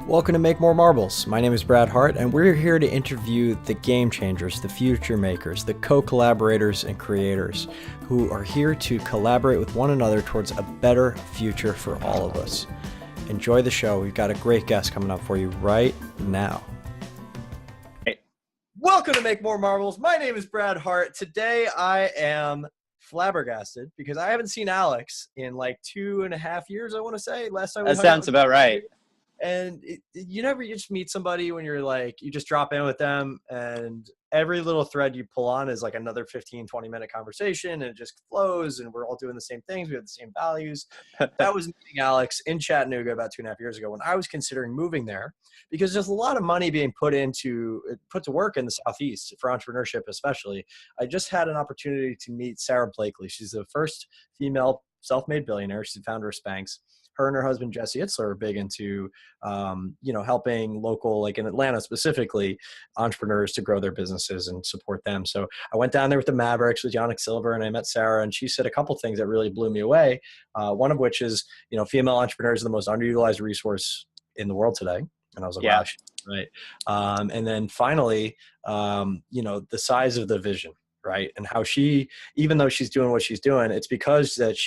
Welcome to Make More Marbles. My name is Brad Hart, and we're here to interview the game changers, the future makers, the co-collaborators and creators who are here to collaborate with one another towards a better future for all of us. Enjoy the show. We've got a great guest coming up for you right now. Hey. Welcome to Make More Marbles. My name is Brad Hart. Today I am flabbergasted because I haven't seen Alex in like 2.5 years, I want to say. Last time that sounds about right. And you just meet somebody when you're like, you just drop in with them and every little thread you pull on is like another 15-20 minute conversation, and it just flows and we're all doing the same things. We have the same values. That was meeting Alex in Chattanooga about 2.5 years ago when I was considering moving there, because there's a lot of money being put to work in the Southeast for entrepreneurship, especially. I just had an opportunity to meet Sarah Blakely. She's the first female self-made billionaire. She's the founder of Spanx. Her and her husband, Jesse Itzler, are big into, helping local, like in Atlanta specifically, entrepreneurs to grow their businesses and support them. So I went down there with the Mavericks with Yannick Silver, and I met Sarah, and she said a couple things that really blew me away. One of which is, female entrepreneurs are the most underutilized resource in the world today. And I was like, wow, right. And then finally, the size of the vision, right? And how she, even though she's doing what she's doing, it's because that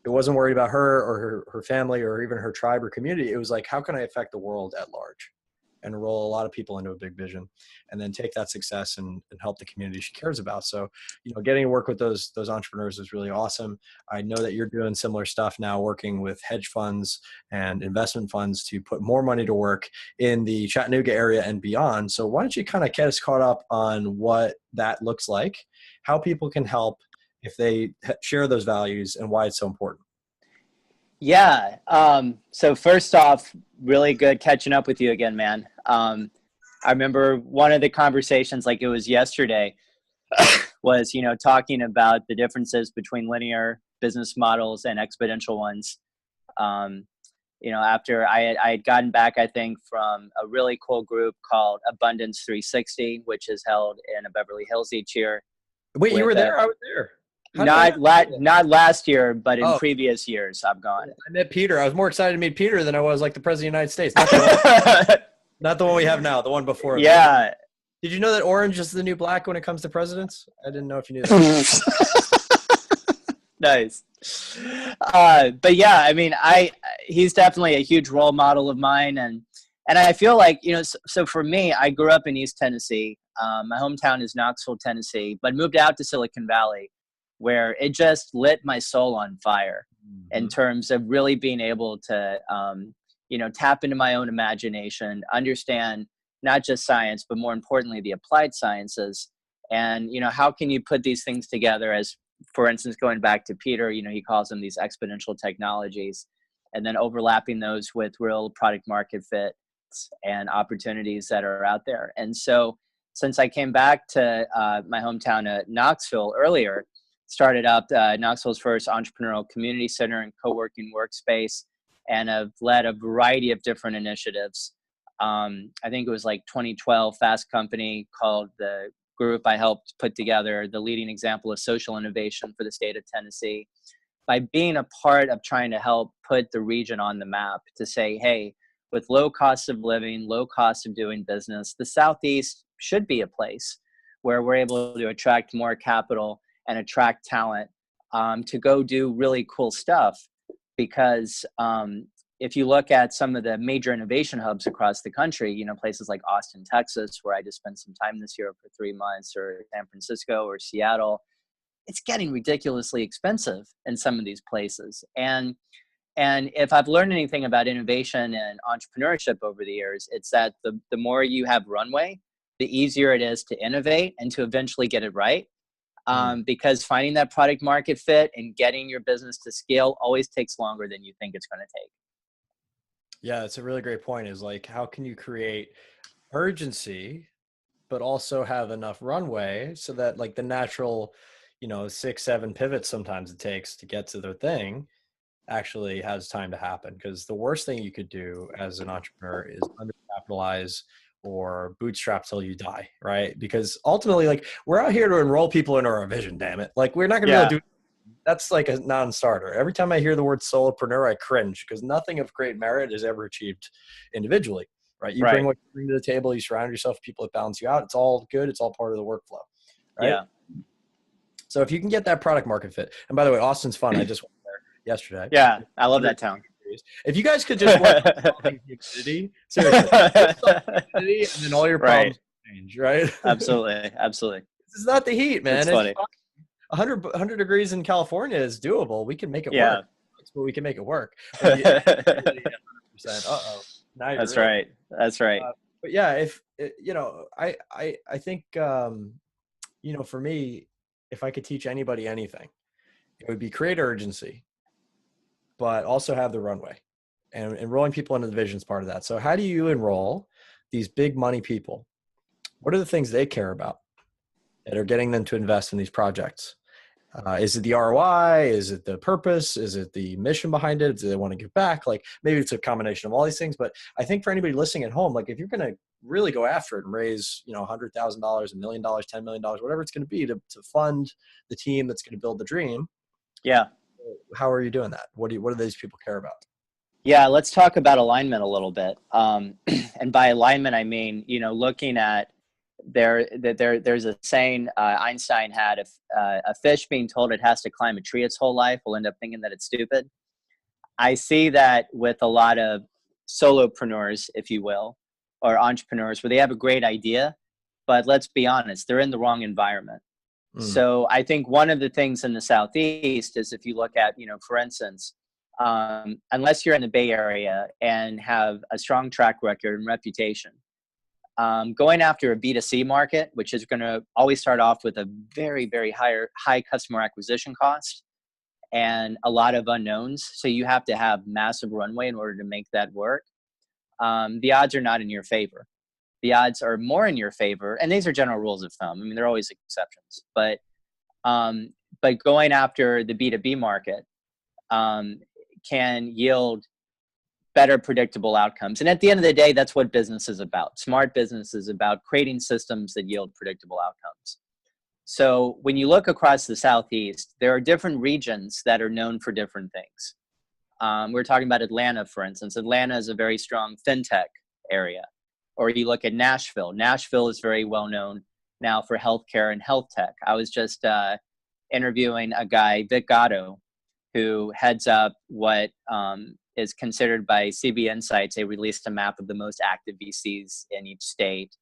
it wasn't worried about her or her family or even her tribe or community. It was like, how can I affect the world at large and roll a lot of people into a big vision and then take that success and help the community she cares about. So, getting to work with those entrepreneurs is really awesome. I know that you're doing similar stuff now, working with hedge funds and investment funds to put more money to work in the Chattanooga area and beyond. So why don't you kind of get us caught up on what that looks like, how people can help if they share those values, and why it's so important. Yeah. So first off, really good catching up with you again, man. I remember one of the conversations, like it was yesterday, was, talking about the differences between linear business models and exponential ones. After I had gotten back, I think, from a really cool group called Abundance 360, which is held in Beverly Hills each year. Wait, you were there? I was there. Not last year, but in previous years I've gone. I met Peter. I was more excited to meet Peter than I was like the President of the United States. Not the one we have now, the one before. Yeah. Did you know that orange is the new black when it comes to presidents? I didn't know if you knew that. Nice. But yeah, I mean, he's definitely a huge role model of mine. And I feel like, so for me, I grew up in East Tennessee. My hometown is Knoxville, Tennessee, but moved out to Silicon Valley, where it just lit my soul on fire in terms of really being able to, tap into my own imagination, understand not just science, but more importantly, the applied sciences. And, how can you put these things together as, for instance, going back to Peter, he calls them these exponential technologies, and then overlapping those with real product market fit and opportunities that are out there. And so since I came back to my hometown of Knoxville earlier, started up Knoxville's first entrepreneurial community center and co-working workspace, and have led a variety of different initiatives. I think it was like 2012 Fast Company called the group I helped put together, the leading example of social innovation for the state of Tennessee, by being a part of trying to help put the region on the map to say, hey, with low cost of living, low cost of doing business, the Southeast should be a place where we're able to attract more capital and attract talent to go do really cool stuff. Because if you look at some of the major innovation hubs across the country, places like Austin, Texas, where I just spent some time this year for 3 months, or San Francisco or Seattle, it's getting ridiculously expensive in some of these places. And if I've learned anything about innovation and entrepreneurship over the years, it's that the more you have runway, the easier it is to innovate and to eventually get it right. Because finding that product market fit and getting your business to scale always takes longer than you think it's going to take. Yeah, it's a really great point, is like, how can you create urgency, but also have enough runway so that like the natural, 6-7 pivots sometimes it takes to get to their thing actually has time to happen. Because the worst thing you could do as an entrepreneur is undercapitalize or bootstrap till you die, right? Because ultimately, like, we're out here to enroll people into our vision, damn it. Like, we're not going to be able to do that's like a non-starter. Every time I hear the word solopreneur, I cringe because nothing of great merit is ever achieved individually, right? You bring Right. what you bring to the table, you surround yourself with people that balance you out. It's all good. It's all part of the workflow, right? Yeah. So if you can get that product market fit, and by the way, Austin's fun. I just went there yesterday. Yeah. I love 100 that town. degrees. If you guys could just work on solving the humidity, seriously, just solve the humidity, and then all your Right. problems change, right? Absolutely. Absolutely. It's not the heat, man. It's It's funny. 100 degrees in California is doable. We can make it Yeah. work, but we can make it work. But if you humidity at 100%, now you're That's really. right. That's right. But yeah, if I think for me, if I could teach anybody anything, it would be create urgency, but also have the runway, and enrolling people into the vision is part of that. So how do you enroll these big money people? What are the things they care about that are getting them to invest in these projects? Is it the ROI? Is it the purpose? Is it the mission behind it? Do they want to give back? Like maybe it's a combination of all these things, but I think for anybody listening at home, like if you're going to really go after it and raise, $100,000, $1 million, $10 million, whatever it's going to be to fund the team that's going to build the dream. Yeah. How are you doing that? What do these people care about? Yeah. Let's talk about alignment a little bit. And by alignment, I mean, looking at there's a saying Einstein had, if a fish being told it has to climb a tree its whole life will end up thinking that it's stupid. I see that with a lot of solopreneurs, if you will, or entrepreneurs, where they have a great idea, but let's be honest, they're in the wrong environment. So I think one of the things in the Southeast is, if you look at, for instance, unless you're in the Bay Area and have a strong track record and reputation, going after a B2C market, which is going to always start off with a very, very high customer acquisition cost and a lot of unknowns. So you have to have massive runway in order to make that work. The odds are not in your favor. The odds are more in your favor. And these are general rules of thumb. I mean, there are always exceptions, but going after the B2B market can yield better predictable outcomes. And at the end of the day, that's what business is about. Smart business is about creating systems that yield predictable outcomes. So when you look across the Southeast, there are different regions that are known for different things. We're talking about Atlanta, for instance. Atlanta is a very strong fintech area. Or you look at Nashville. Nashville is very well known now for healthcare and health tech. I was just interviewing a guy, Vic Gatto, who heads up what is considered by CB Insights. They released a map of the most active VCs in each state.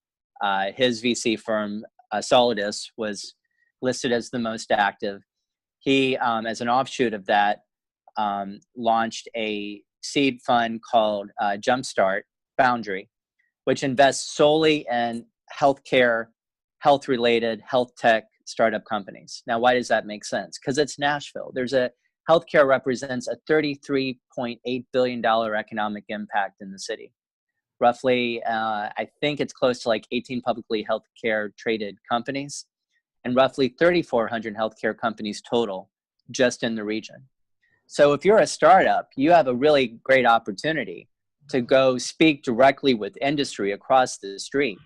His VC firm, Solidus, was listed as the most active. He, as an offshoot of that, launched a seed fund called Jumpstart Foundry, which invests solely in healthcare, health-related, health tech startup companies. Now, why does that make sense? Because it's Nashville. Healthcare represents a $33.8 billion economic impact in the city. Roughly, I think it's close to like 18 publicly healthcare traded companies, and roughly 3,400 healthcare companies total just in the region. So if you're a startup, you have a really great opportunity to go speak directly with industry across the street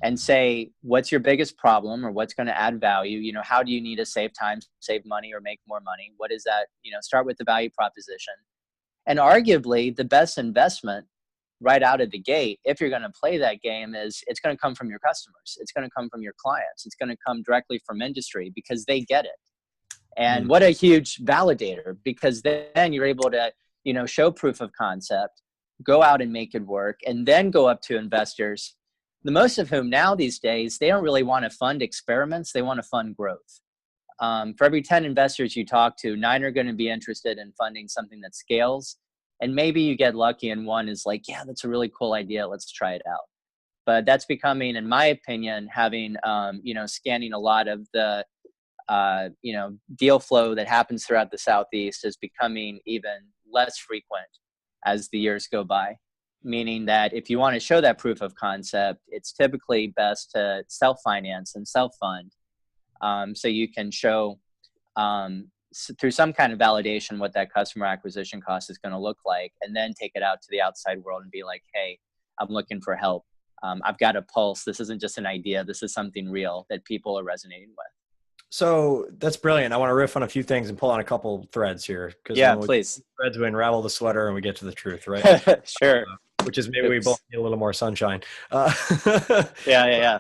and say, what's your biggest problem, or what's going to add value? How do you need to save time, save money, or make more money? What is that? Start with the value proposition. And arguably the best investment right out of the gate, if you're going to play that game, is it's going to come from your customers. It's going to come from your clients. It's going to come directly from industry, because they get it. And what a huge validator, because then you're able to, show proof of concept, go out and make it work, and then go up to investors, the most of whom now these days, they don't really want to fund experiments. They want to fund growth. For every 10 investors you talk to, 9 are going to be interested in funding something that scales. And maybe you get lucky and one is like, yeah, that's a really cool idea. Let's try it out. But that's becoming, in my opinion, having, scanning a lot of the, deal flow that happens throughout the Southeast is becoming even less frequent as the years go by. Meaning that if you want to show that proof of concept, it's typically best to self-finance and self-fund. So you can show through some kind of validation what that customer acquisition cost is going to look like, and then take it out to the outside world and be like, hey, I'm looking for help. I've got a pulse. This isn't just an idea. This is something real that people are resonating with. So that's brilliant. I want to riff on a few things and pull on a couple threads here, because Yeah, when we please. threads, we unravel the sweater and we get to the truth, right? Sure. Which is maybe we both Oops. need a little more sunshine. Uh, Yeah, yeah,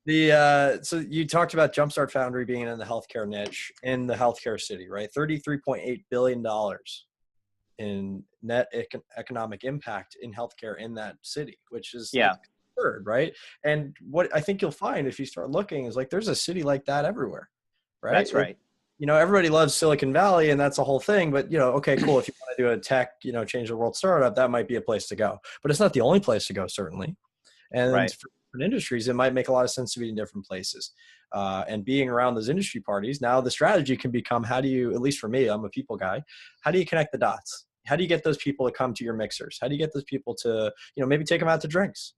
yeah. so you talked about Jumpstart Foundry being in the healthcare niche in the healthcare city, right? $33.8 billion in net economic impact in healthcare in that city, which is like Yeah, absurd, right? And what I think you'll find if you start looking is like there's a city like that everywhere, right? that's Like, right. everybody loves Silicon Valley and that's a whole thing, but okay, cool. If you want to do a tech, change the world startup, that might be a place to go, but it's not the only place to go, certainly. And Right. for different industries, it might make a lot of sense to be in different places. And being around those industry parties, now the strategy can become, how do you, at least for me, I'm a people guy, how do you connect the dots? How do you get those people to come to your mixers? How do you get those people to, maybe take them out to drinks?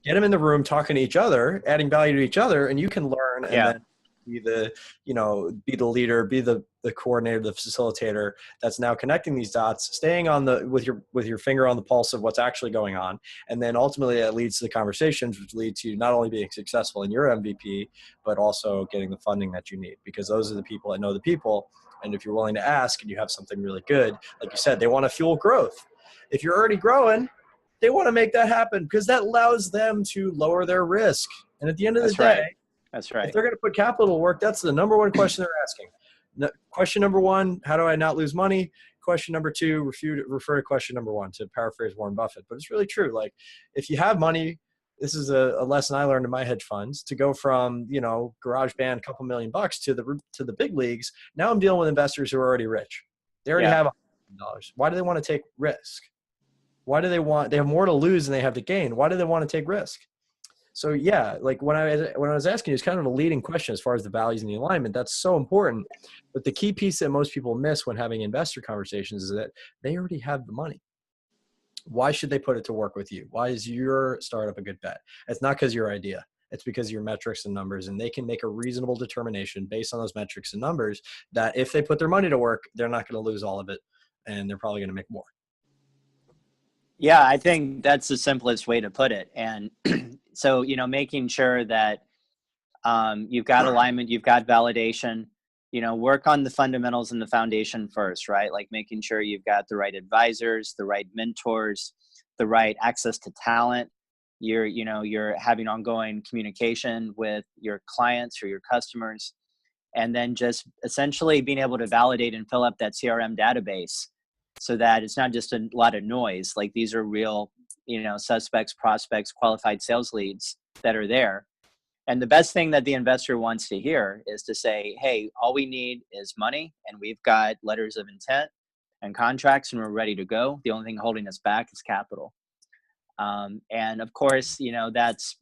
Get them in the room talking to each other, adding value to each other, and you can learn and Yeah. then be the, be the leader, be the coordinator, the facilitator that's now connecting these dots, staying on the, with your finger on the pulse of what's actually going on. And then ultimately that leads to the conversations, which lead to not only being successful in your MVP, but also getting the funding that you need, because those are the people that know the people. And if you're willing to ask and you have something really good, like you said, they want to fuel growth. If you're already growing, they want to make that happen because that allows them to lower their risk. And at the end of the That's day, right. That's if right. they're going to put capital to work, that's the number one question they're asking. Question number one, how do I not lose money? Question number two, refer to question number one, to paraphrase Warren Buffett. But it's really true. Like, if you have money, this is a lesson I learned in my hedge funds, to go from, garage band, couple $1,000,000 to the big leagues. Now I'm dealing with investors who are already rich. They already Yeah. have $100,000. Why do they want to take risk? Why do they have more to lose than they have to gain? Why do they want to take risk? So yeah, like when I was asking you, it's kind of a leading question as far as the values and the alignment. That's so important. But the key piece that most people miss when having investor conversations is that they already have the money. Why should they put it to work with you? Why is your startup a good bet? It's not because your idea. It's because of your metrics and numbers, and they can make a reasonable determination based on those metrics and numbers that if they put their money to work, they're not going to lose all of it, and they're probably going to make more. Yeah, I think that's the simplest way to put it. And so, making sure that you've got alignment, you've got validation, work on the fundamentals and the foundation first, right? Like making sure you've got the right advisors, the right mentors, the right access to talent. You're having ongoing communication with your clients or your customers, and then just essentially being able to validate and fill up that CRM database so that it's not just a lot of noise. Like these are real, suspects, prospects, qualified sales leads that are there. And the best thing that the investor wants to hear is to say, hey, all we need is money, and we've got letters of intent and contracts, and we're ready to go. The only thing holding us back is capital. And of course, that's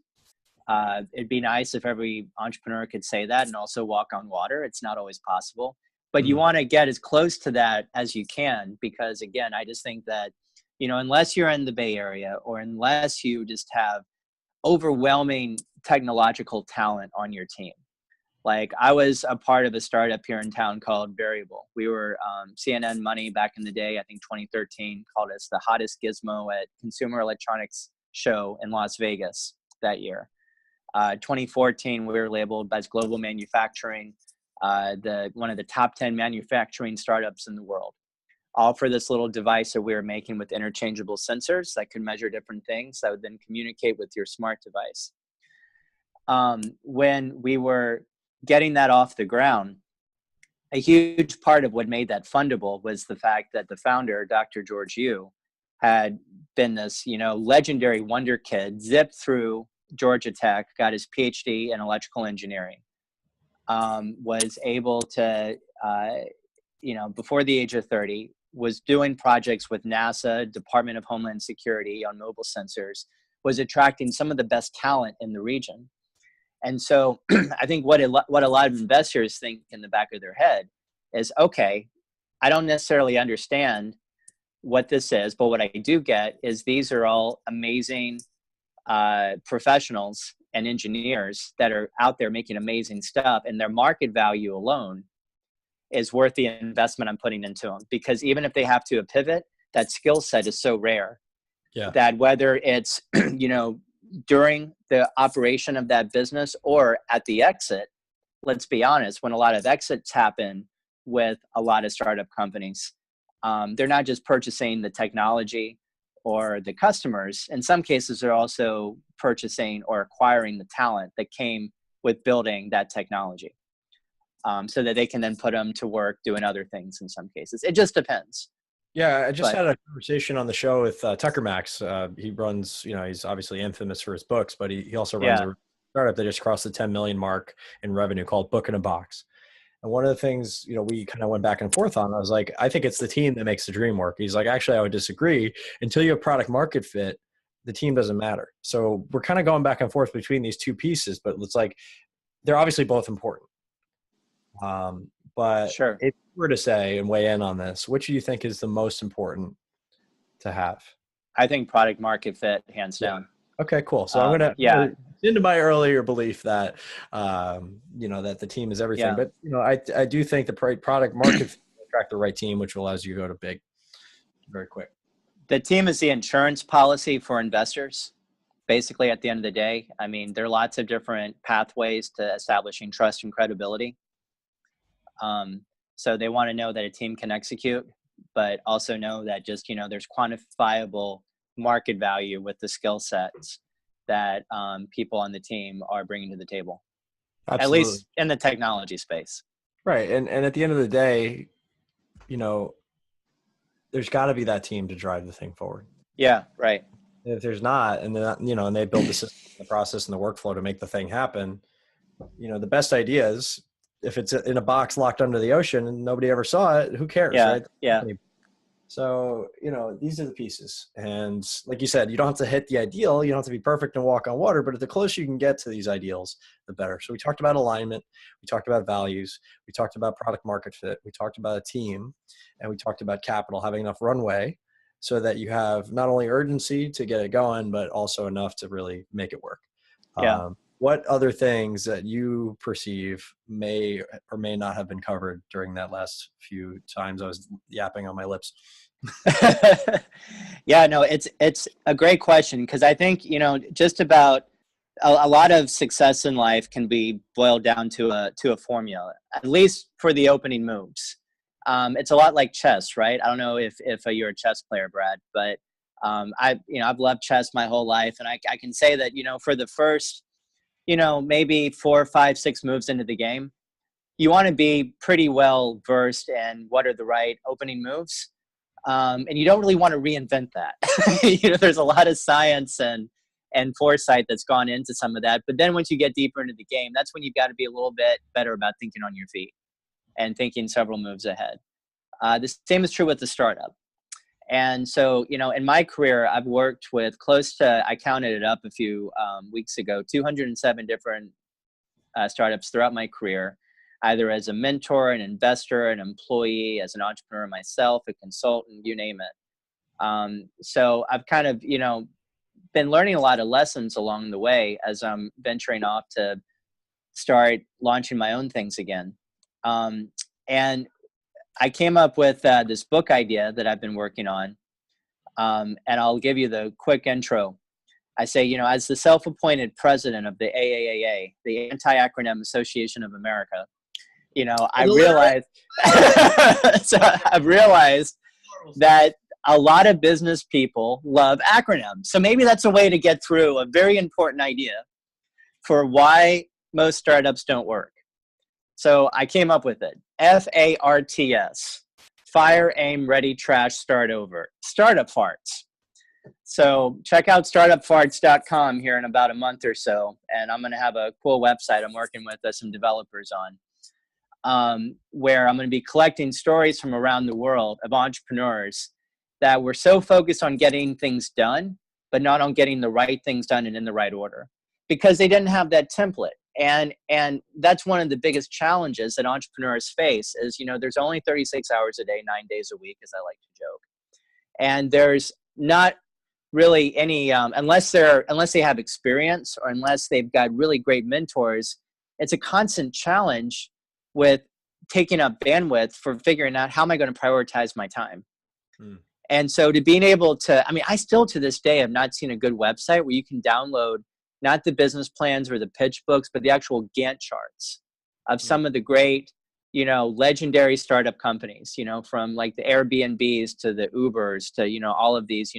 it'd be nice if every entrepreneur could say that and also walk on water. It's not always possible, but you Mm. want to get as close to that as you can, because again, I just think that, unless you're in the Bay Area or unless you just have overwhelming technological talent on your team. Like I was a part of a startup here in town called Variable. We were CNN Money back in the day, I think 2013, called us the hottest gizmo at Consumer Electronics Show in Las Vegas that year. 2014, we were labeled as global manufacturing, one of the top 10 manufacturing startups in the world. All for this little device that we were making with interchangeable sensors that could measure different things that would then communicate with your smart device. When we were getting that off the ground, a huge part of what made that fundable was the fact that the founder, Dr. George Yu, had been this, legendary wonder kid, zipped through Georgia Tech, got his PhD in electrical engineering, was able to, before the age of 30, was doing projects with NASA, Department of Homeland Security on mobile sensors, was attracting some of the best talent in the region. And so I think what a lot of investors think in the back of their head is, okay, I don't necessarily understand what this is, but what I do get is these are all amazing professionals and engineers that are out there making amazing stuff, and their market value alone is worth the investment I'm putting into them. Because even if they have to pivot, that skill set is so rare that whether it's, during the operation of that business or at the exit, let's be honest, when a lot of exits happen with a lot of startup companies, they're not just purchasing the technology or the customers. In some cases, they're also purchasing or acquiring the talent that came with building that technology, so that they can then put them to work doing other things in some cases. It just depends. Yeah, I just had a conversation on the show with Tucker Max. He runs, he's obviously infamous for his books, but he also runs a startup that just crossed the 10 million mark in revenue called Book in a Box. And one of the things, we kind of went back and forth on, I was like, I think it's the team that makes the dream work. He's like, actually, I would disagree. Until you have product market fit, the team doesn't matter. So we're kind of going back and forth between these two pieces, but it's like, they're obviously both important. But sure, if you were to say and weigh in on this, which do you think is the most important to have? I think product market fit, hands down. Okay, cool. So I'm going to into my earlier belief that, that the team is everything, but I do think the product market fit will attract the right team, which allows you to go to big very quick. The team is the insurance policy for investors. Basically, at the end of the day, I mean, there are lots of different pathways to establishing trust and credibility. So they want to know that a team can execute, but also know that just, there's quantifiable market value with the skill sets that people on the team are bringing to the table. Absolutely. At least in the technology space. Right. And at the end of the day, there's got to be that team to drive the thing forward. Yeah, right. If there's not, and they're not, and they build the system, the process, and the workflow to make the thing happen, the best ideas, if it's in a box locked under the ocean and nobody ever saw it, who cares? Yeah, right? Yeah. So, these are the pieces. And like you said, you don't have to hit the ideal. You don't have to be perfect and walk on water, but the closer you can get to these ideals, the better. So we talked about alignment. We talked about values. We talked about product market fit. We talked about a team, and we talked about capital, having enough runway so that you have not only urgency to get it going, but also enough to really make it work. Yeah. What other things that you perceive may or may not have been covered during that last few times I was yapping on my lips? Yeah, no, it's a great question, because I think, just about a lot of success in life can be boiled down to a formula, at least for the opening moves. It's a lot like chess, right? I don't know if you're a chess player, Brad, but I've loved chess my whole life, and I can say that, for the first, maybe 4, 5, 6 moves into the game, you want to be pretty well versed in what are the right opening moves. And you don't really want to reinvent that. There's a lot of science and foresight that's gone into some of that. But then once you get deeper into the game, that's when you've got to be a little bit better about thinking on your feet and thinking several moves ahead. The same is true with the startup. And so, in my career, I've worked with close to, I counted it up a few weeks ago, 207 different startups throughout my career, either as a mentor, an investor, an employee, as an entrepreneur myself, a consultant, you name it. So I've kind of, been learning a lot of lessons along the way as I'm venturing off to start launching my own things again. And I came up with this book idea that I've been working on. And I'll give you the quick intro. I say, as the self-appointed president of the AAAA, the Anti-Acronym Association of America, I realized, so I've realized that a lot of business people love acronyms. So maybe that's a way to get through a very important idea for why most startups don't work. So I came up with it. F.A.R.T.S. Fire, Aim, Ready, Trash, Start Over. Startup Farts. So check out startupfarts.com here in about a month or so. And I'm going to have a cool website I'm working with some developers on, where I'm going to be collecting stories from around the world of entrepreneurs that were so focused on getting things done, but not on getting the right things done and in the right order, because they didn't have that template. And that's one of the biggest challenges that entrepreneurs face is, there's only 36 hours a day, 9 days a week, as I like to joke. And there's not really any, unless they have experience or unless they've got really great mentors, it's a constant challenge with taking up bandwidth for figuring out how am I going to prioritize my time. And so to being able to, I still to this day have not seen a good website where you can download not the business plans or the pitch books, but the actual Gantt charts of some of the great, legendary startup companies, from like the Airbnbs to the Ubers to, all of these,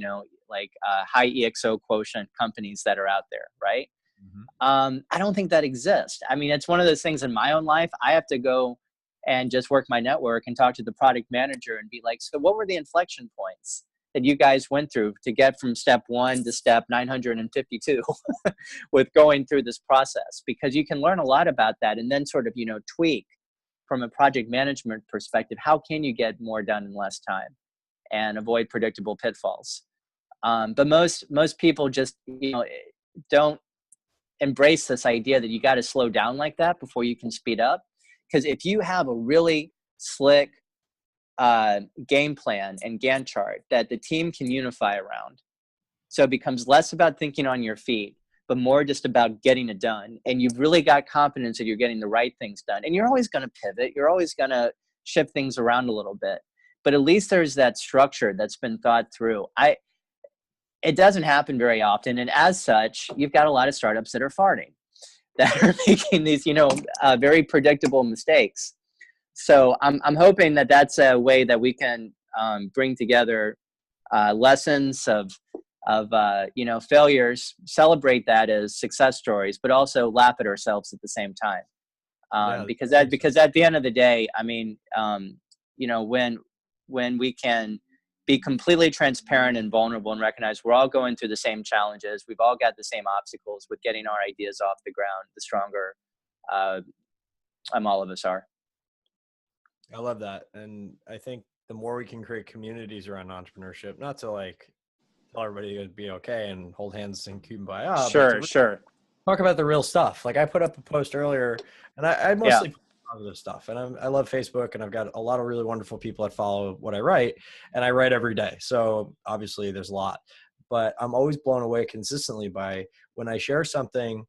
high EXO quotient companies that are out there, right? I don't think that exists. I mean, it's one of those things in my own life. I have to go and just work my network and talk to the product manager and be like, so what were the inflection points that you guys went through to get from step 1 to step 952 with going through this process? Because you can learn a lot about that and then sort of, tweak from a project management perspective. How can you get more done in less time and avoid predictable pitfalls? But most people just, don't embrace this idea that you got to slow down like that before you can speed up. Because if you have a really slick game plan and Gantt chart that the team can unify around, so it becomes less about thinking on your feet, but more just about getting it done. And you've really got confidence that you're getting the right things done. And you're always going to pivot. You're always going to shift things around a little bit. But at least there's that structure that's been thought through. It doesn't happen very often. And as such, you've got a lot of startups that are farting, that are making these, very predictable mistakes. So I'm hoping that that's a way that we can bring together lessons of failures, celebrate that as success stories, but also laugh at ourselves at the same time. Because at the end of the day, I mean, when we can be completely transparent and vulnerable and recognize we're all going through the same challenges. We've all got the same obstacles with getting our ideas off the ground, the stronger all of us are. I love that. And I think the more we can create communities around entrepreneurship, not to like tell everybody to be okay and hold hands and kumbaya, Sure. Talk about the real stuff. Like I put up a post earlier and I mostly put positive stuff, and I love Facebook, and I've got a lot of really wonderful people that follow what I write, and I write every day. So obviously there's a lot, but I'm always blown away consistently by when I share something.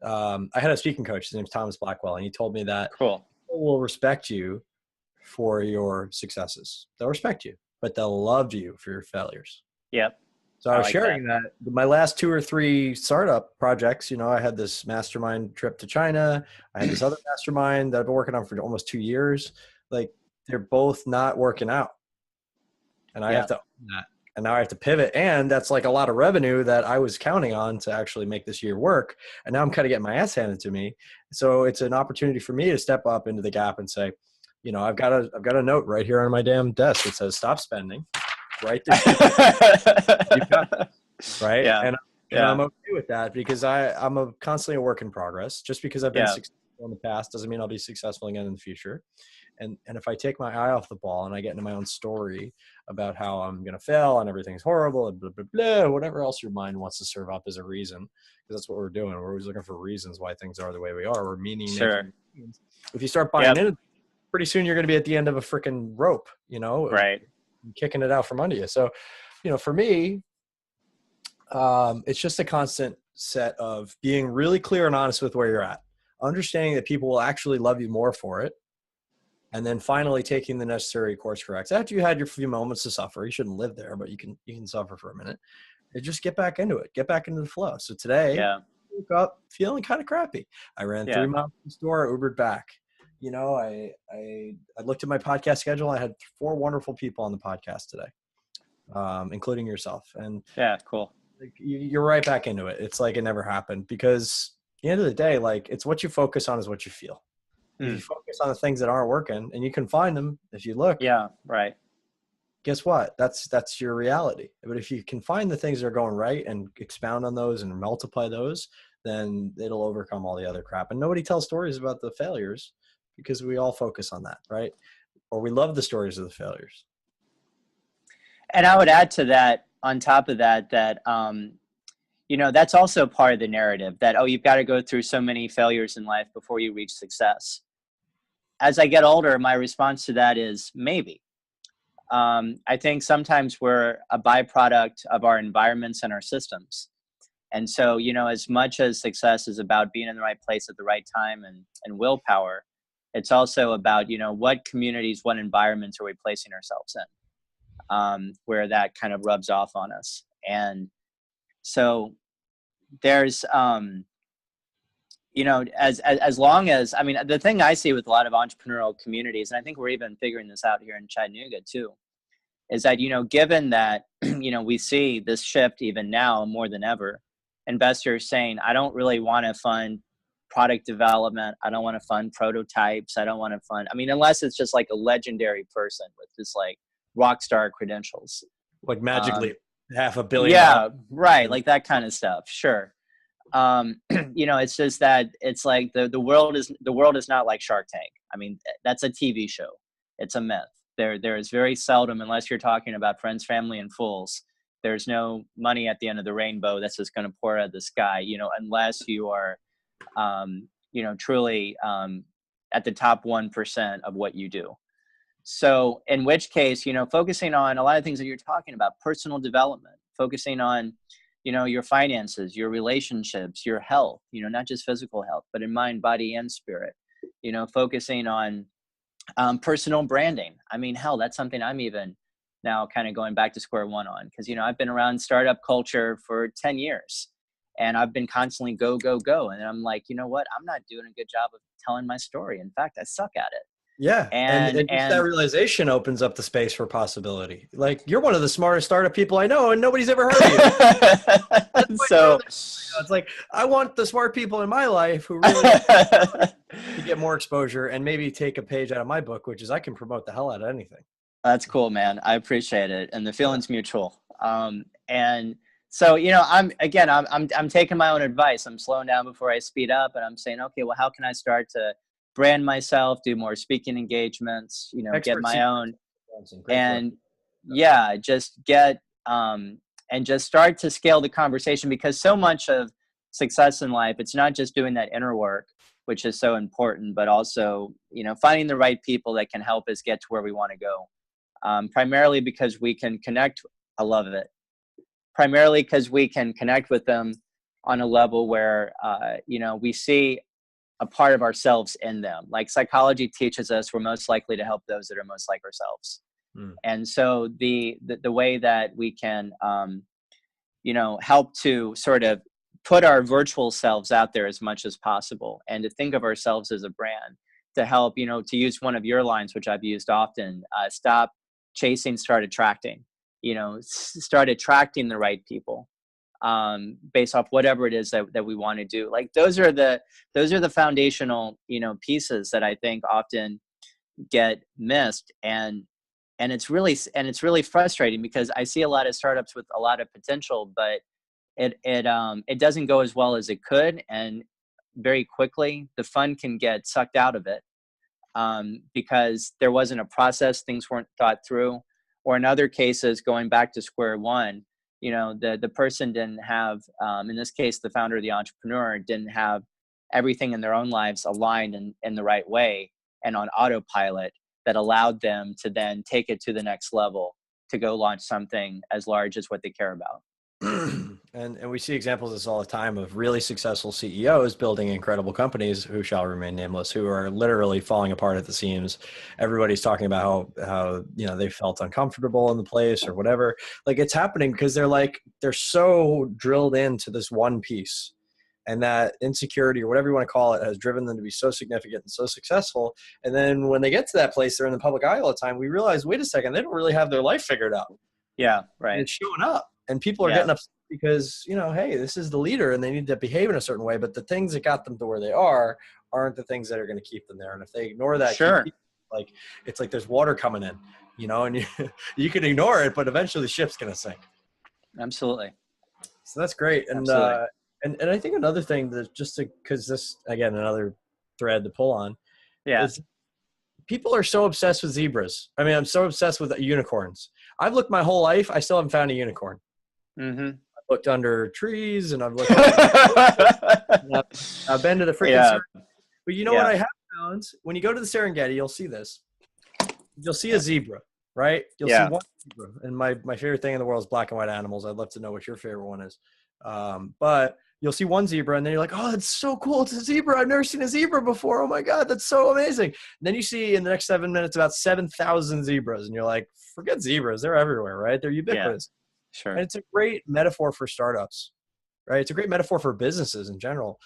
I had a speaking coach, his name's Thomas Blackwell, and he told me that people will respect you for your successes. They'll respect you, but they'll love you for your failures. Yep. So I was sharing that my last 2 or 3 startup projects, I had this mastermind trip to China. I had this other mastermind that I've been working on for almost 2 years. Like they're both not working out, and I have to own that. And now I have to pivot. And that's like a lot of revenue that I was counting on to actually make this year work. And now I'm kind of getting my ass handed to me. So it's an opportunity for me to step up into the gap and say, I've got a note right here on my damn desk that says stop spending. Right there. You've got this, right? Yeah. And I'm okay with that because I'm constantly a work in progress. Just because I've been successful in the past doesn't mean I'll be successful again in the future. And if I take my eye off the ball and I get into my own story about how I'm going to fail and everything's horrible and blah, blah, blah, whatever else your mind wants to serve up as a reason, because that's what we're doing. We're always looking for reasons why things are the way we are. We're meaning. Sure. If you start buying in, pretty soon you're going to be at the end of a freaking rope, Right. Kicking it out from under you. So, for me, it's just a constant set of being really clear and honest with where you're at, understanding that people will actually love you more for it. And then finally taking the necessary course corrects. After you had your few moments to suffer, you shouldn't live there, but you can suffer for a minute and just get back into it, get back into the flow. So today I woke up feeling kind of crappy. I ran 3 miles to the store, Ubered back. I looked at my podcast schedule. I had 4 wonderful people on the podcast today, including yourself. And cool. Like, you're right back into it. It's like it never happened, because at the end of the day, like, it's what you focus on is what you feel. If you focus on the things that aren't working, and you can find them if you look. Yeah, right. Guess what? That's your reality. But if you can find the things that are going right and expound on those and multiply those, then it'll overcome all the other crap. And nobody tells stories about the failures because we all focus on that, right? Or we love the stories of the failures. And I would add to that, on top of that, that's also part of the narrative that, you've got to go through so many failures in life before you reach success. As I get older, my response to that is maybe. I think sometimes we're a byproduct of our environments and our systems. And so, as much as success is about being in the right place at the right time and willpower, it's also about, what communities, what environments are we placing ourselves in, where that kind of rubs off on us. And so there's, as long as, I mean, the thing I see with a lot of entrepreneurial communities, and I think we're even figuring this out here in Chattanooga too, is that, given that, we see this shift even now more than ever, investors saying, I don't really want to fund product development. I don't want to fund prototypes. I don't want to fund, I mean, unless it's just like a legendary person with just like rock star credentials. Like magically $500 million. Yeah, right. Like that kind of stuff. Sure. It's just that it's like the world is not like Shark Tank. I mean, that's a TV show. It's a myth. There is very seldom, unless you're talking about friends, family, and fools, there's no money at the end of the rainbow that's just going to pour out of the sky, unless you are, truly at the top 1% of what you do. So in which case, focusing on a lot of things that you're talking about, personal development, focusing on, your finances, your relationships, your health, not just physical health, but in mind, body, and spirit, focusing on personal branding. I mean, hell, that's something I'm even now kind of going back to square one on, because, I've been around startup culture for 10 years and I've been constantly go, go, go. And I'm like, you know what? I'm not doing a good job of telling my story. In fact, I suck at it. Yeah. And just that realization opens up the space for possibility. Like, you're one of the smartest startup people I know and nobody's ever heard of you. So it's like, I want the smart people in my life who really to get more exposure and maybe take a page out of my book, which is I can promote the hell out of anything. That's cool, man. I appreciate it. And the feeling's mutual. And so, I'm taking my own advice. I'm slowing down before I speed up, and I'm saying, okay, well, how can I start to brand myself, do more speaking engagements, get my own, and just get, and just start to scale the conversation, because so much of success in life, it's not just doing that inner work, which is so important, but also, finding the right people that can help us get to where we want to go. Primarily because we can connect. I love it. Primarily because we can connect with them on a level where, we see a part of ourselves in them. Like psychology teaches us we're most likely to help those that are most like ourselves. And so the way that we can, help to sort of put our virtual selves out there as much as possible, and to think of ourselves as a brand, to help, to use one of your lines, which I've used often, stop chasing, start attracting, start attracting the right people, based off whatever it is that we want to do. Like those are the foundational, pieces that I think often get missed. And it's really frustrating, because I see a lot of startups with a lot of potential, but it doesn't go as well as it could. And very quickly the fun can get sucked out of it, because there wasn't a process, things weren't thought through, or in other cases, going back to square one, the person didn't have, in this case, the founder, the entrepreneur, didn't have everything in their own lives aligned in the right way and on autopilot that allowed them to then take it to the next level, to go launch something as large as what they care about. And we see examples of this all the time, of really successful CEOs building incredible companies who shall remain nameless, who are literally falling apart at the seams. Everybody's talking about how they felt uncomfortable in the place or whatever. Like, it's happening because they're so drilled into this one piece, and that insecurity, or whatever you want to call it, has driven them to be so significant and so successful. And then when they get to that place, they're in the public eye all the time. We realize, wait a second, they don't really have their life figured out. Yeah, right. And it's showing up. And people are getting upset because, hey, this is the leader and they need to behave in a certain way. But the things that got them to where they aren't the things that are going to keep them there. And if they ignore that, it's like there's water coming in, and you can ignore it, but eventually the ship's going to sink. Absolutely. So that's great. And I think another thing that because this, again, another thread to pull on. Yeah. Is people are so obsessed with zebras. I mean, I'm so obsessed with unicorns. I've looked my whole life. I still haven't found a unicorn. Mm-hmm. I've looked under trees, and I've looked. I've been to the freaking. Yeah. But what I have found? When you go to the Serengeti, you'll see this. You'll see a zebra, right? You'll see one zebra. And my favorite thing in the world is black and white animals. I'd love to know what your favorite one is. But you'll see one zebra, and then you're like, oh, that's so cool. It's a zebra. I've never seen a zebra before. Oh my God, that's so amazing. And then you see in the next 7 minutes about 7,000 zebras, and you're like, forget zebras. They're everywhere, right? They're ubiquitous. Yeah, sure. And it's a great metaphor for startups, right? It's a great metaphor for businesses in general.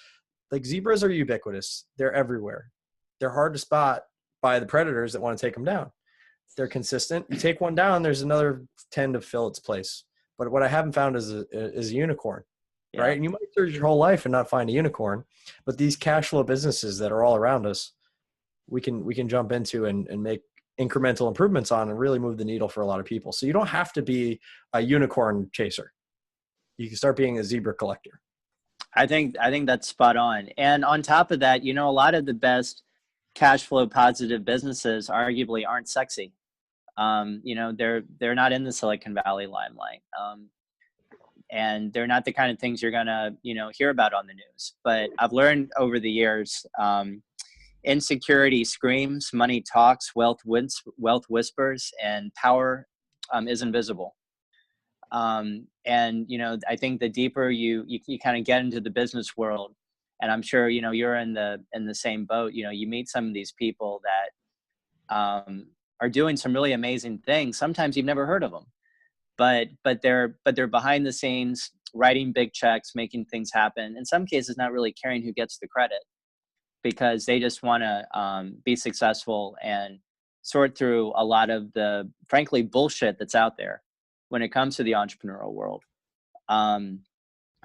Like zebras are ubiquitous. They're everywhere. They're hard to spot by the predators that want to take them down. They're consistent. You take one down, there's another 10 to fill its place. But what I haven't found is a unicorn, right? And you might search your whole life and not find a unicorn, but these cash flow businesses that are all around us, we can jump into and make incremental improvements on and really move the needle for a lot of people. So you don't have to be a unicorn chaser. You can start being a zebra collector. I think that's spot on. And on top of that, you know, a lot of the best cash flow positive businesses arguably aren't sexy. You know, they're not in the Silicon Valley limelight. And they're not the kind of things you're gonna, you know, hear about on the news. But I've learned over the years, insecurity screams, money talks, wealth whispers, and power is invisible. And, you know, I think the deeper you kind of get into the business world, and I'm sure, you know, you're in the same boat, you know, you meet some of these people that are doing some really amazing things. Sometimes you've never heard of them, but they're behind the scenes, writing big checks, making things happen. In some cases, not really caring who gets the credit, because they just want to be successful and sort through a lot of the, frankly, bullshit that's out there when it comes to the entrepreneurial world.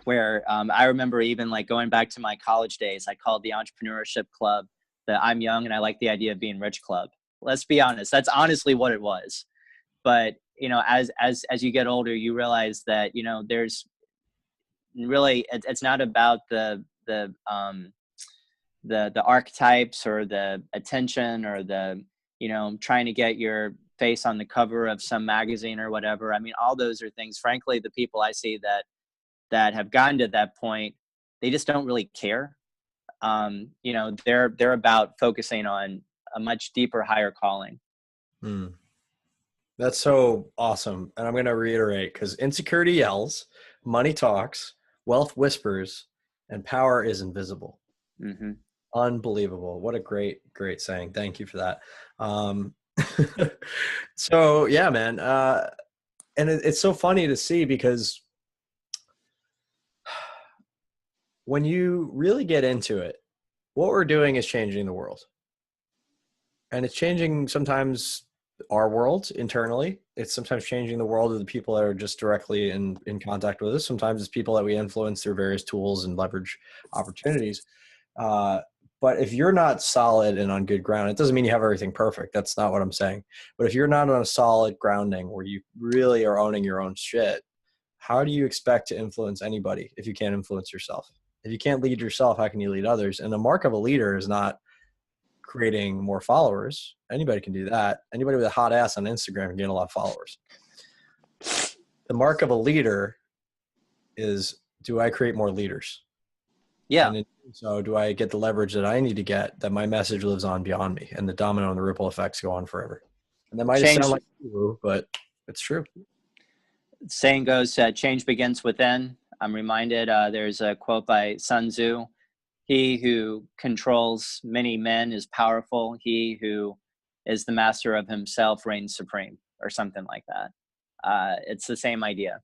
Where I remember even like going back to my college days, I called the entrepreneurship club the I'm young and I like the idea of being rich club. Let's be honest, that's honestly what it was. But, you know, as you get older, you realize that, you know, there's really, it's not about the archetypes or the attention or the, you know, trying to get your face on the cover of some magazine or whatever. I mean, all those are things, frankly, the people I see that have gotten to that point, they just don't really care. You know, they're about focusing on a much deeper, higher calling. That's so awesome. And I'm going to reiterate, because insecurity yells, money talks, wealth whispers, and power is invisible. Mm-hmm. Unbelievable. What a great saying. Thank you for that. So yeah, man. And it's so funny to see, because when you really get into it, what we're doing is changing the world. And it's changing sometimes our world internally. It's sometimes changing the world of the people that are just directly in contact with us. Sometimes it's people that we influence through various tools and leverage opportunities. But if you're not solid and on good ground, it doesn't mean you have everything perfect. That's not what I'm saying. But if you're not on a solid grounding where you really are owning your own shit, how do you expect to influence anybody if you can't influence yourself? If you can't lead yourself, how can you lead others? And the mark of a leader is not creating more followers. Anybody can do that. Anybody with a hot ass on Instagram can gain a lot of followers. The mark of a leader is, do I create more leaders? Yeah. And so do I get the leverage that I need to get, that my message lives on beyond me, and the domino and the ripple effects go on forever? And that might just sound like woo, but it's true. Saying goes, change begins within. I'm reminded, there's a quote by Sun Tzu: he who controls many men is powerful. He who is the master of himself reigns supreme, or something like that. It's the same idea.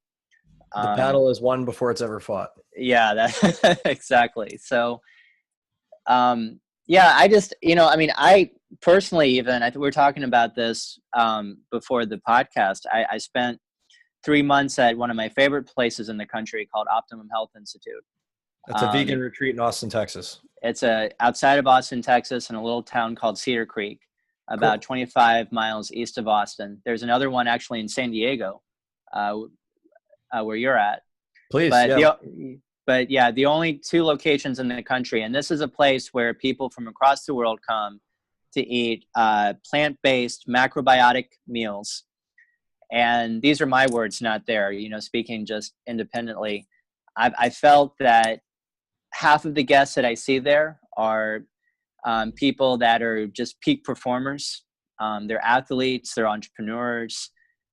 The battle is won before it's ever fought. Yeah, that exactly. So, yeah, I just, you know, I mean, I personally, even, I think we were talking about this before the podcast. I spent 3 months at one of my favorite places in the country called Optimum Health Institute. It's a vegan retreat in Austin, Texas. It's outside of Austin, Texas, in a little town called Cedar Creek, about 25 miles east of Austin. There's another one actually in San Diego, where you're at. Please, but yeah, the only 2 locations in the country, and this is a place where people from across the world come to eat plant-based macrobiotic meals. And these are my words, not there, you know, speaking just independently. I felt that half of the guests that I see there are people that are just peak performers. They're athletes, they're entrepreneurs.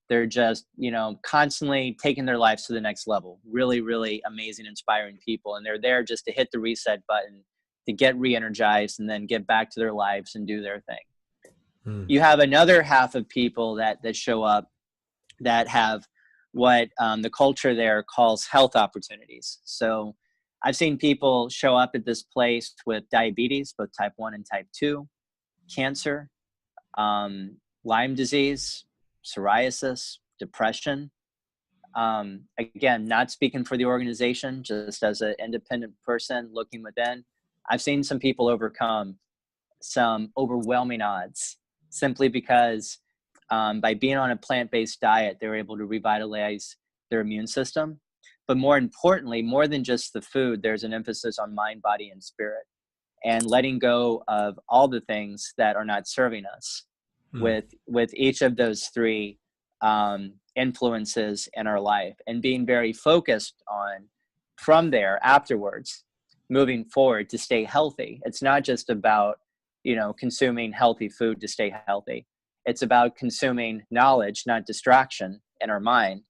They're just, you know, constantly taking their lives to the next level. Really, really amazing, inspiring people. And they're there just to hit the reset button, to get re-energized, and then get back to their lives and do their thing. You have another half of people that show up that have what the culture there calls health opportunities. So I've seen people show up at this place with diabetes, both type 1 and type 2, cancer, Lyme disease, psoriasis, depression. Again, not speaking for the organization, just as an independent person looking within. I've seen some people overcome some overwhelming odds simply because by being on a plant-based diet, they were able to revitalize their immune system. But more importantly, more than just the food, there's an emphasis on mind, body, and spirit, and letting go of all the things that are not serving us with each of those three influences in our life, and being very focused on from there afterwards, moving forward to stay healthy. It's not just about, consuming healthy food to stay healthy. It's about consuming knowledge, not distraction, in our mind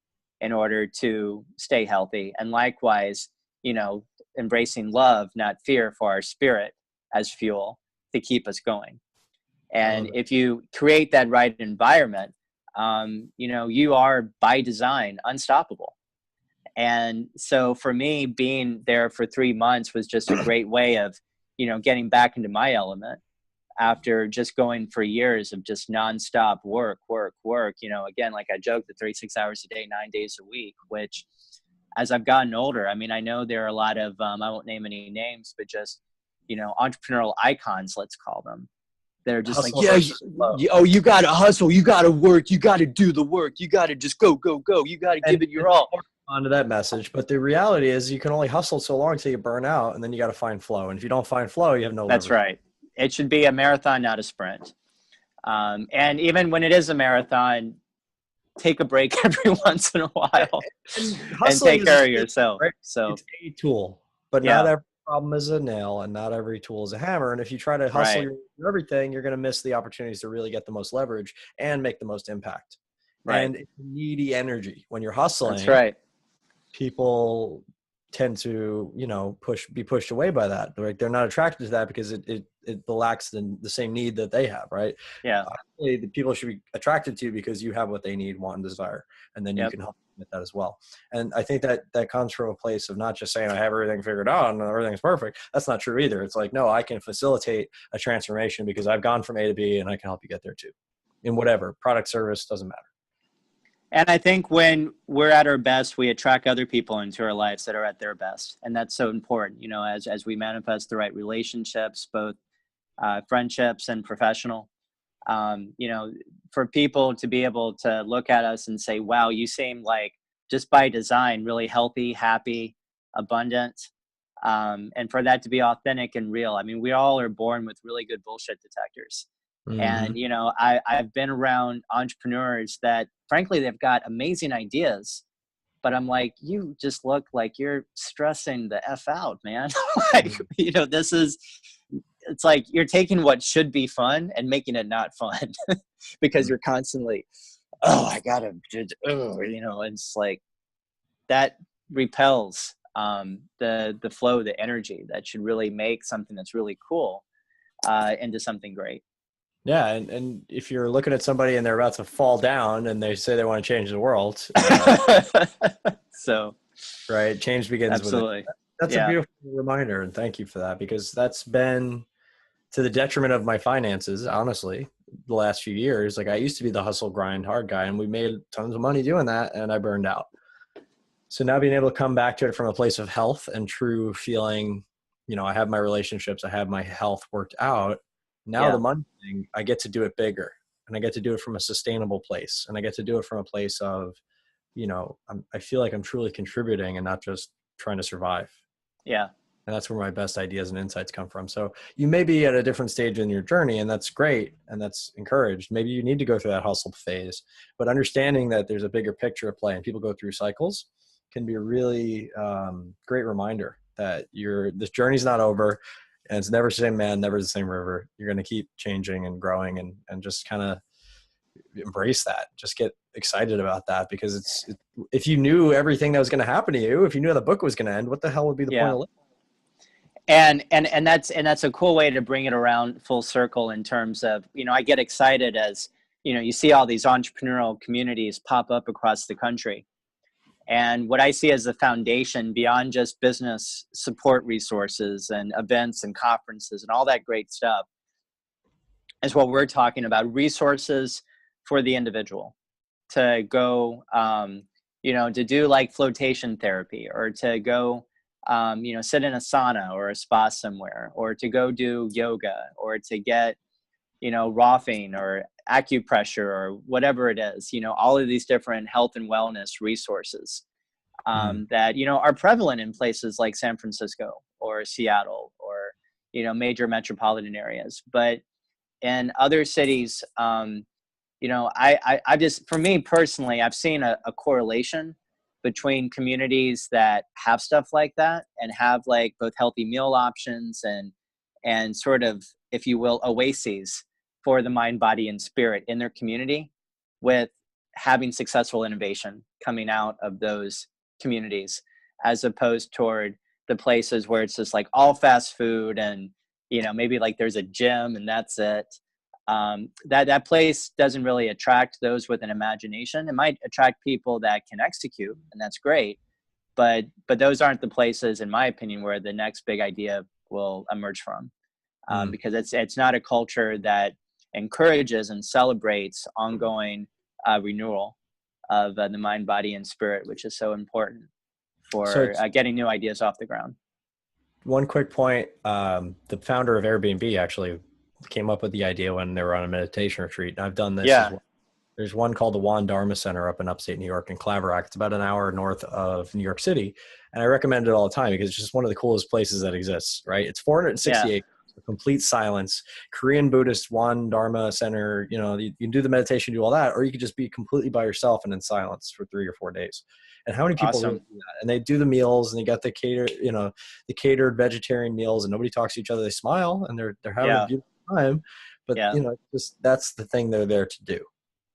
in order to stay healthy. And likewise, embracing love, not fear, for our spirit as fuel to keep us going. And if you create that right environment, you are by design unstoppable. And so for me, being there for 3 months was just a great way of, getting back into my element after just going for years of just nonstop work. Again, like I joked, the 36 hours a day, 9 days a week, which as I've gotten older, I mean, I know there are a lot of, I won't name any names, but just, entrepreneurial icons, let's call them. They're just hustle you got to hustle, you got to work, you got to do the work, you got to just go. You got to give it your all. Onto that message. But the reality is you can only hustle so long until you burn out, and then you got to find flow. And if you don't find flow, you have no leverage. That's right. It should be a marathon, not a sprint. And even when it is a marathon, take a break every once in a while and take care of yourself. Right? So it's a tool, but not every problem is a nail, and not every tool is a hammer. And if you try to hustle everything, you're going to miss the opportunities to really get the most leverage and make the most impact. Right. And it's needy energy when you're hustling. That's right. People tend to, be pushed away by that. Right? They're not attracted to that because it lacks the same need that they have. Right. Yeah. The people should be attracted to you because you have what they need, want, and desire. And then you can help them with that as well. And I think that comes from a place of not just saying I have everything figured out and everything's perfect. That's not true either. It's like, no, I can facilitate a transformation because I've gone from A to B, and I can help you get there too. In whatever product, service, doesn't matter. And I think when we're at our best, we attract other people into our lives that are at their best. And that's so important, as we manifest the right relationships, both friendships and professional, for people to be able to look at us and say, wow, you seem like just by design, really healthy, happy, abundant. And for that to be authentic and real. I mean, we all are born with really good bullshit detectors. Mm-hmm. And, I've been around entrepreneurs that, frankly, they've got amazing ideas, but I'm like, you just look like you're stressing the F out, man. It's like you're taking what should be fun and making it not fun because you're constantly, I gotta, it's like that repels the flow, the energy that should really make something that's really cool into something great. Yeah. And if you're looking at somebody and they're about to fall down and they say they want to change the world. So, right. Change begins absolutely. with it. That's a beautiful reminder. And thank you for that, because that's been to the detriment of my finances, honestly, the last few years. Like I used to be the hustle, grind, hard guy, and we made tons of money doing that, and I burned out. So now being able to come back to it from a place of health and true feeling, I have my relationships, I have my health worked out. Now the money thing, I get to do it bigger, and I get to do it from a sustainable place, and I get to do it from a place of, I feel like I'm truly contributing and not just trying to survive. Yeah. And that's where my best ideas and insights come from. So you may be at a different stage in your journey, and that's great. And that's encouraged. Maybe you need to go through that hustle phase, but understanding that there's a bigger picture at play and people go through cycles can be a really great reminder that this journey's not over, and it's never the same man, never the same river. You're going to keep changing and growing, and just kind of embrace that. Just get excited about that, because if you knew everything that was going to happen to you, if you knew how the book was going to end, what the hell would be the point of living? And that's a cool way to bring it around full circle in terms of, I get excited as, you see all these entrepreneurial communities pop up across the country. And what I see as the foundation beyond just business support resources and events and conferences and all that great stuff is what we're talking about: resources for the individual to go, to do like flotation therapy, or to go, sit in a sauna or a spa somewhere, or to go do yoga, or to get, roughing or acupressure or whatever it is, all of these different health and wellness resources that, are prevalent in places like San Francisco or Seattle or, major metropolitan areas. But in other cities, I just, for me personally, I've seen a correlation between communities that have stuff like that and have like both healthy meal options and sort of, if you will, oases for the mind, body, and spirit in their community, with having successful innovation coming out of those communities, as opposed toward the places where it's just like all fast food and, maybe like there's a gym and that's it. That place doesn't really attract those with an imagination. It might attract people that can execute, and that's great. But those aren't the places, in my opinion, where the next big idea will emerge from, because it's not a culture that encourages and celebrates ongoing renewal of the mind, body, and spirit, which is so important for getting new ideas off the ground. One quick point: the founder of Airbnb actually came up with the idea when they were on a meditation retreat. And I've done this as well. There's one called the Juan Dharma Center up in upstate New York in Claverack. It's about an hour north of New York City. And I recommend it all the time because it's just one of the coolest places that exists, right? It's 460 acres, complete silence, Korean Buddhist Juan Dharma Center. You can do the meditation, do all that, or you could just be completely by yourself and in silence for 3 or 4 days. And how many people really do that? And they do the meals, and they got the catered vegetarian meals, and nobody talks to each other. They smile, and they're having a beautiful time. But that's the thing they're there to do.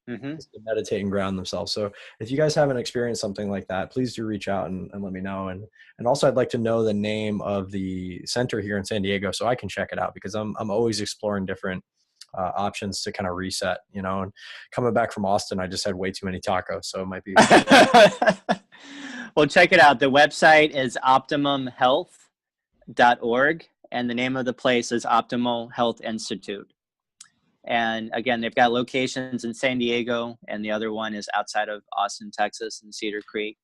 Is to meditate and ground themselves. So if you guys haven't experienced something like that, please do reach out and let me know. And also, I'd like to know the name of the center here in San Diego so I can check it out, because I'm always exploring different options to kind of reset. And coming back from Austin, I just had way too many tacos, so it might be. Well, check it out. The website is optimumhealth.org, and the name of the place is Optimal Health Institute. And again, they've got locations in San Diego, and the other one is outside of Austin, Texas, in Cedar Creek.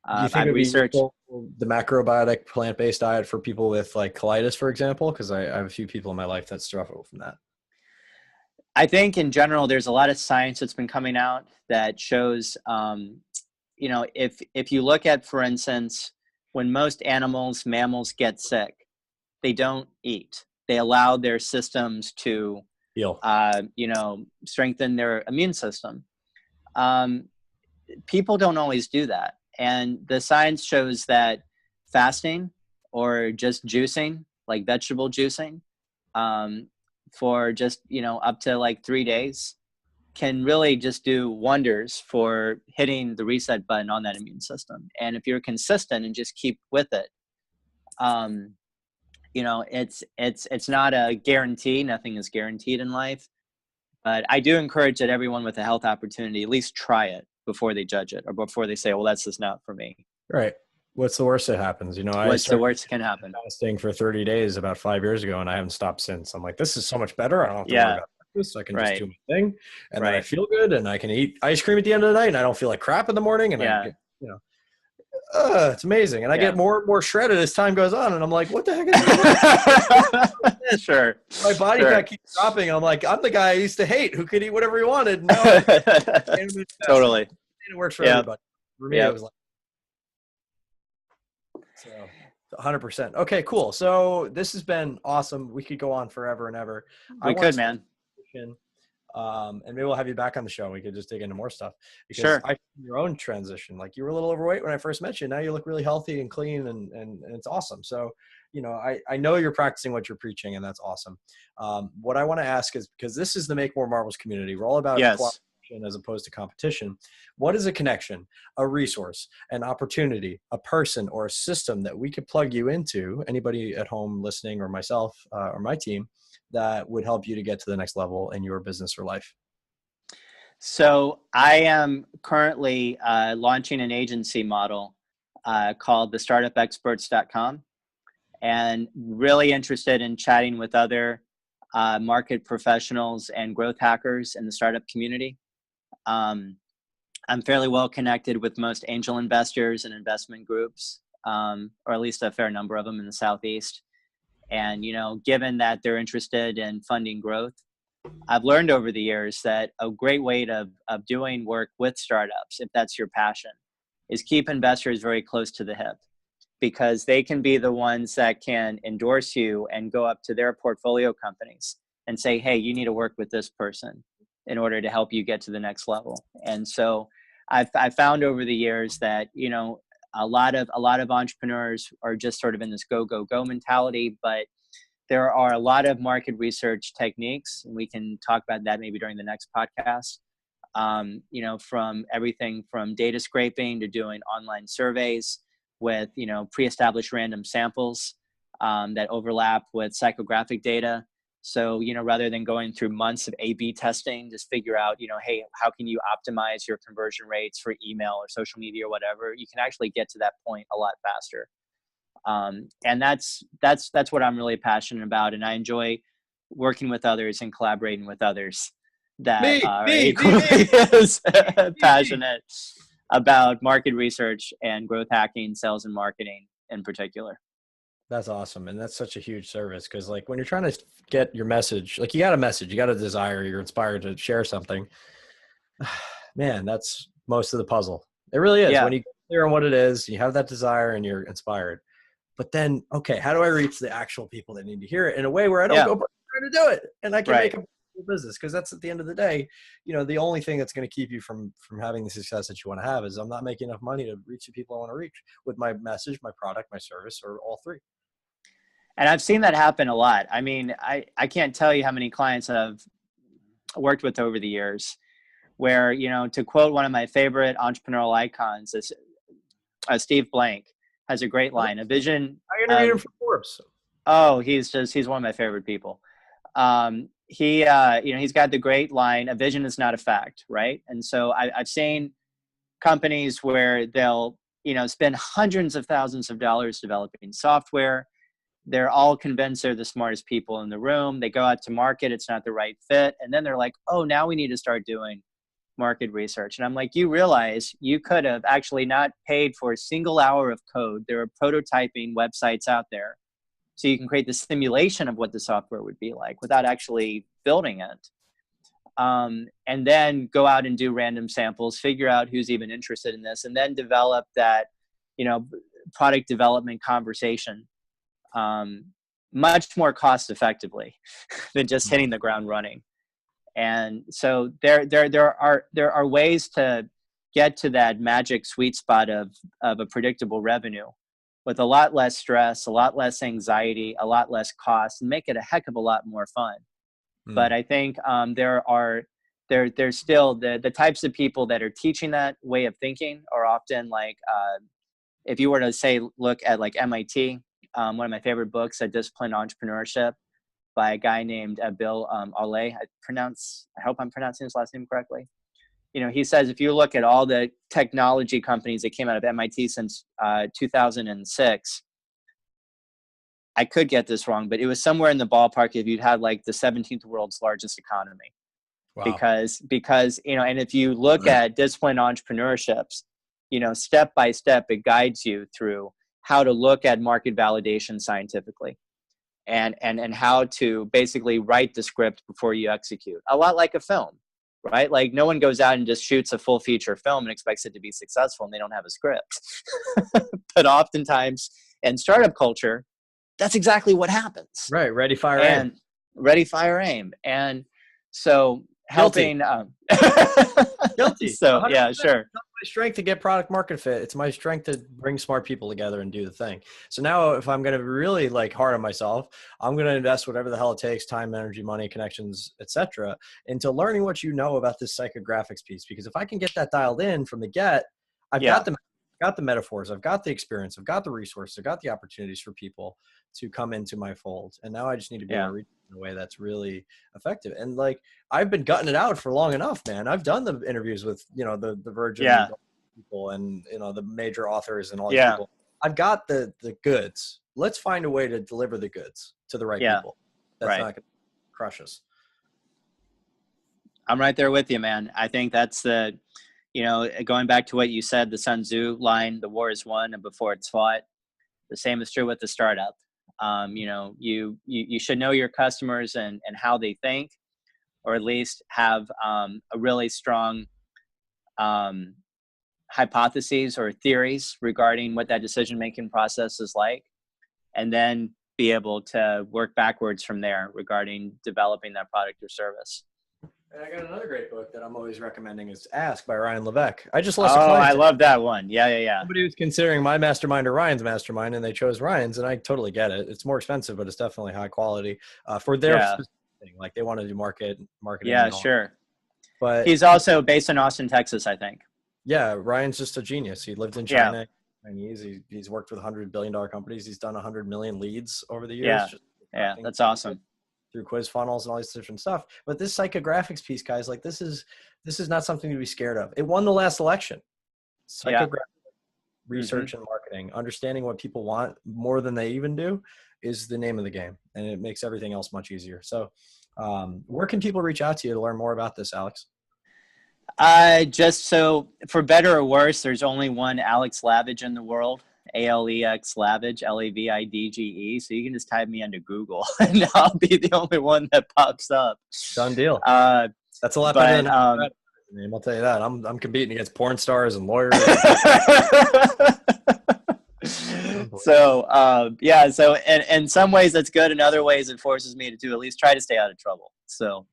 Do you think the macrobiotic plant-based diet for people with like colitis, for example? Because I have a few people in my life that struggle from that. I think in general, there's a lot of science that's been coming out that shows, if you look at, for instance, when most mammals get sick, they don't eat. They allow their systems to heal, strengthen their immune system. People don't always do that. And the science shows that fasting or just juicing, like vegetable juicing, for just, up to like 3 days can really just do wonders for hitting the reset button on that immune system. And if you're consistent and just keep with it, it's not a guarantee. Nothing is guaranteed in life, but I do encourage that everyone with a health opportunity at least try it before they judge it, or before they say, well, that's just not for me. Right. What's the worst that happens? What's the worst that can happen? Fasting for 30 days about 5 years ago, and I haven't stopped since. I'm like, this is so much better. I don't have to worry about this. I can just do my thing, and then I feel good, and I can eat ice cream at the end of the night, and I don't feel like crap in the morning. And it's amazing. And I get more and more shredded as time goes on. And I'm like, what the heck is this? Sure. My body fat keeps dropping. I'm like, I'm the guy I used to hate who could eat whatever he wanted. No, totally. It works for everybody. For me, it was like, so 100%. Okay, cool. So this has been awesome. We could go on forever and ever. We could, man. And maybe we'll have you back on the show. We could just dig into more stuff. Because sure. I your own transition. Like, you were a little overweight when I first met you. Now you look really healthy and clean, and it's awesome. So, I know you're practicing what you're preaching, and that's awesome. What I want to ask is, because this is the Make More Marbles community, we're all about cooperation as opposed to competition. What is a connection, a resource, an opportunity, a person, or a system that we could plug you into, anybody at home listening, or myself, or my team, that would help you to get to the next level in your business or life? So I am currently launching an agency model called the startupexperts.com, and really interested in chatting with other market professionals and growth hackers in the startup community. I'm fairly well connected with most angel investors and investment groups, or at least a fair number of them in the Southeast. And, you know, given that they're interested in funding growth, I've learned over the years that a great way of doing work with startups, if that's your passion, is keep investors very close to the hip, because they can be the ones that can endorse you and go up to their portfolio companies and say, hey, you need to work with this person in order to help you get to the next level. And so I've found over the years that, you know, a lot of entrepreneurs are just sort of in this go, go, go mentality, but there are a lot of market research techniques, and we can talk about that maybe during the next podcast. You know, from everything from data scraping to doing online surveys with, you know, pre-established random samples that overlap with psychographic data. So, you know, rather than going through months of A/B testing, just figure out, you know, hey, how can you optimize your conversion rates for email or social media or whatever? You can actually get to that point a lot faster. And that's what I'm really passionate about. And I enjoy working with others and collaborating with others that are equally as passionate about market research and growth hacking, sales and marketing in particular. That's awesome. And that's such a huge service, because like when you're trying to get your message, like you got a message, you got a desire, you're inspired to share something, man, that's most of the puzzle. It really is. Yeah. When you get clear on what it is, you have that desire and you're inspired. But then, okay, how do I reach the actual people that need to hear it in a way where I don't go trying to do it and I can make a business? Because that's, at the end of the day, you know, the only thing that's going to keep you from having the success that you want to have is I'm not making enough money to reach the people I want to reach with my message, my product, my service, or all three. And I've seen that happen a lot. I mean, I can't tell you how many clients I've worked with over the years where, you know, to quote one of my favorite entrepreneurial icons, is Steve Blank has a great line, a vision. I interviewed him for Forbes. Oh, he's one of my favorite people. You know, he's got the great line, a vision is not a fact, right? And so I've seen companies where they'll, you know, spend hundreds of thousands of dollars developing software. They're all convinced they're the smartest people in the room. They go out to market, it's not the right fit. And then they're like, oh, now we need to start doing market research. And I'm like, you realize you could have actually not paid for a single hour of code. There are prototyping websites out there. So you can create the simulation of what the software would be like without actually building it. And then go out and do random samples, figure out who's even interested in this, and then develop that, you know, product development conversation much more cost effectively than just hitting the ground running. And so there are ways to get to that magic sweet spot of a predictable revenue with a lot less stress, a lot less anxiety, a lot less cost, and make it a heck of a lot more fun. But I think there's still the types of people that are teaching that way of thinking are often like, if you were to say, look at like MIT, one of my favorite books, A Disciplined Entrepreneurship, by a guy named Bill Ole. I hope I'm pronouncing his last name correctly. You know, he says, if you look at all the technology companies that came out of MIT since 2006, I could get this wrong, but it was somewhere in the ballpark if you'd had like the 17th world's largest economy. Wow. Because, you know, and if you look at disciplined entrepreneurships, you know, step by step, it guides you through how to look at market validation scientifically and how to basically write the script before you execute. A lot like a film, right? Like no one goes out and just shoots a full feature film and expects it to be successful and they don't have a script. But oftentimes in startup culture, that's exactly what happens. Right. Ready, fire, aim. Ready, fire, aim. And so helping guilty. So 100%. Yeah, sure. It's not my strength to get product market fit. It's my strength to bring smart people together and do the thing. So now if I'm going to really like hard on myself, I'm going to invest whatever the hell it takes, time, energy, money, connections, etc., into learning what you know about this psychographics piece. Because if I can get that dialed in from the get, I've got the metaphors, I've got the experience, I've got the resources, I've got the opportunities for people to come into my fold. And now I just need to be able to reach in a way that's really effective. And like, I've been gutting it out for long enough, man. I've done the interviews with, the Virgin people and, the major authors and all these people. I've got the goods. Let's find a way to deliver the goods to the right people. That's not going to crush us. I'm right there with you, man. I think that's going back to what you said, the Sun Tzu line, the war is won and before it's fought. The same is true with the startup. You should know your customers and how they think, or at least have a really strong hypotheses or theories regarding what that decision-making process is like, and then be able to work backwards from there regarding developing that product or service. And I got another great book that I'm always recommending is Ask by Ryan Levesque. I just lost a client. I love that one. Yeah. Somebody was considering my mastermind or Ryan's mastermind, and they chose Ryan's, and I totally get it. It's more expensive, but it's definitely high quality for their specific thing. Like they want to do marketing. Yeah, sure. But he's also based in Austin, Texas, I think. Yeah, Ryan's just a genius. He lived in China. He's worked with $100 billion companies. He's done 100 million leads over the years. Yeah, that's awesome. Through quiz funnels and all this different stuff. But this psychographics piece, guys, like this is not something to be scared of. It won the last election. Psychographic research and marketing, understanding what people want more than they even do is the name of the game. And it makes everything else much easier. So where can people reach out to you to learn more about this, Alex? Just so for better or worse, there's only one Alex Lavidge in the world. Alex Lavidge, Lavidge. So you can just type me into Google and I'll be the only one that pops up. Done deal. That's a lot better than name, I'll tell you that. I'm competing against porn stars and lawyers. So in some ways that's good. In other ways it forces me to at least try to stay out of trouble. So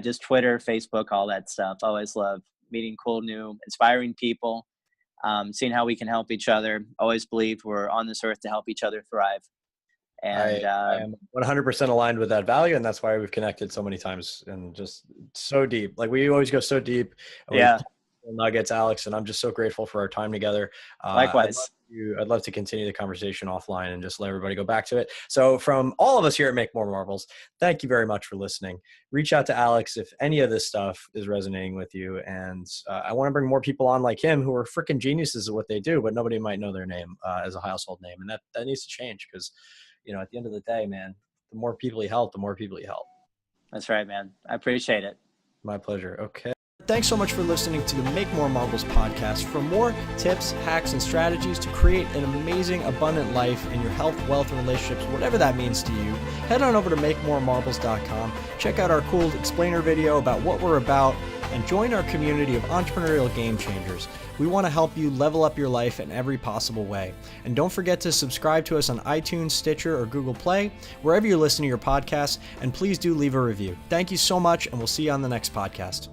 just Twitter, Facebook, all that stuff. Always love meeting cool, new, inspiring people. Seeing how we can help each other. Always believe we're on this earth to help each other thrive. And I am 100% aligned with that value, and that's why we've connected so many times and just so deep. Like we always go so deep. Nuggets, Alex, and I'm just so grateful for our time together. Likewise. I'd love to continue the conversation offline and just let everybody go back to it. So from all of us here at Make More Marbles, thank you very much for listening. Reach out to Alex if any of this stuff is resonating with you. And I want to bring more people on like him who are freaking geniuses at what they do, but nobody might know their name as a household name. And that needs to change because, at the end of the day, man, the more people you help, the more people you help. That's right, man. I appreciate it. My pleasure. Okay. Thanks so much for listening to the Make More Marbles podcast. For more tips, hacks, and strategies to create an amazing, abundant life in your health, wealth, and relationships, whatever that means to you, head on over to makemoremarbles.com. Check out our cool explainer video about what we're about and join our community of entrepreneurial game changers. We want to help you level up your life in every possible way. And don't forget to subscribe to us on iTunes, Stitcher, or Google Play, wherever you listen to your podcasts, and please do leave a review. Thank you so much, and we'll see you on the next podcast.